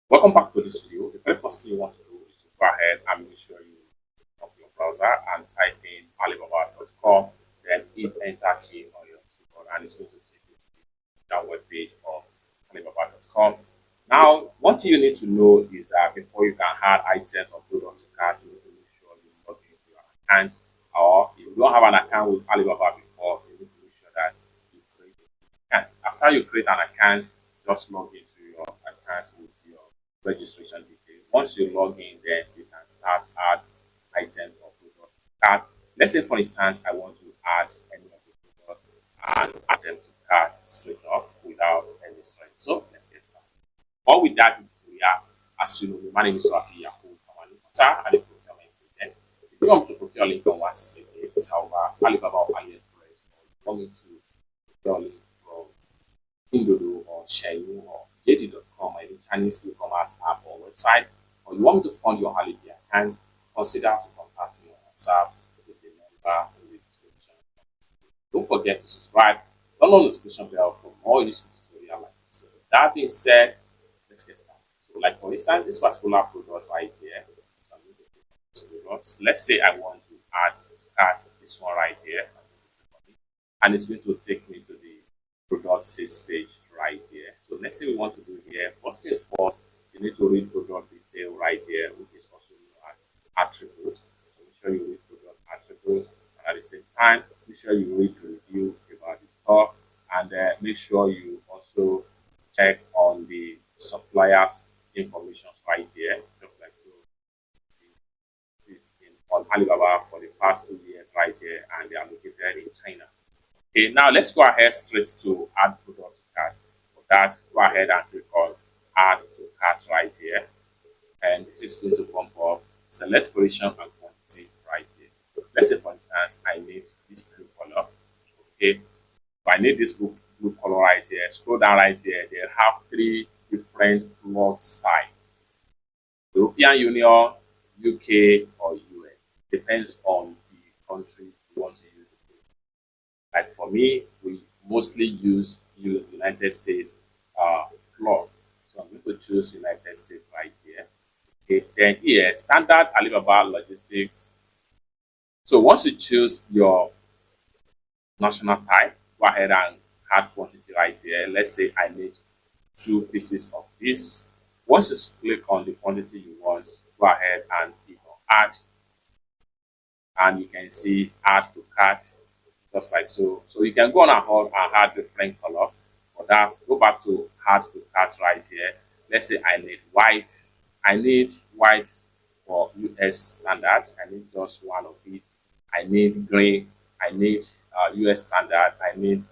Welcome back to this video. The very first thing you want to do is to go ahead and make sure you open your browser and type in alibaba.com, then hit enter key on your keyboard and it's going to take you to the web page of alibaba.com. Now, one thing you need to know is that before you can add items or products to cart, you need to make sure you log into your account, or if you don't have an account with Alibaba before, you need to make sure that you create an account. After you create an account, just log into your account with your registration details. Once you log in, then you can start add items or products to cart. Let's say, for instance, I want to add any of the products and add them to cart straight up without any stress. So let's get started. All with that tutorial, as you know, my name is Rafi Yakub and the procurement agent. If you want to procure link on one system, it's over Alibaba or AliExpress, or you want me to procure link from Indodo or Shein or JD.com or any Chinese e-commerce app or website, or you want me to fund your holiday account, consider to contact me on WhatsApp with the number in the description. Don't forget to subscribe, turn on the notification bell for more useful tutorials like this. So with that being said, let's get started. So, like for instance, this particular product right here, so I'm going to click on this product. Let's say I want to add to cart this one right here, so I'm going to click on it, and it's going to take me to the product sales page right here. So next thing we want to do here, first thing first, you need to read product detail right here, which is also known as attributes. So make sure you read product attributes, and at the same time, make sure you read review about the stock, and make sure you also check on the suppliers information right here, just like so. This is on Alibaba for the past 2 years right here, and they are located in China. Okay, now let's go ahead straight to add product to cart. For that, go ahead and click on add to cart right here, and this is going to bump up select variation and quantity right here. Let's say, for instance, I need this blue color. Okay, so I need this blue color right here. Scroll down right here. They have 3 different plug style: European Union, UK, or US. Depends on the country you want to use the plug. Like for me, we mostly use United States plug. So I'm going to choose United States right here. Okay, then here, standard Alibaba logistics. So once you choose your national type, go ahead and add quantity right here. Let's say I need 2 pieces of this. Once you click on the quantity you want, go ahead and click on add, and you can see add to cart, just like so. So you can go on and add different color. For that, go back to add to cart right here. Let's say I need white. I need white for US standard. I need just 1 of it. I need green. I need US standard. I need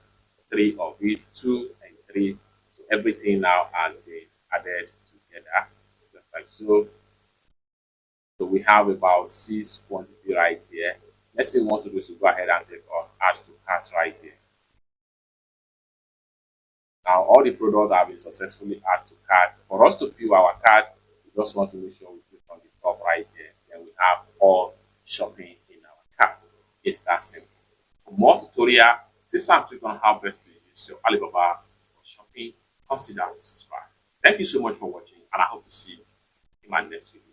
3 of it, 2 and 3. So everything now has been added together, just like so. So we have about 6 quantity right here. Let's say we want to do is to go ahead and click on add to cart right here. Now all the products have been successfully added to cart. For us to fill our cart, we just want to make sure we click on the top right here. Then we have all shopping in our cart. It's that simple. For more tutorial tips and tricks on how best to use your Alibaba for shopping, consider to subscribe. Thank you so much for watching, and I hope to see you in my next video.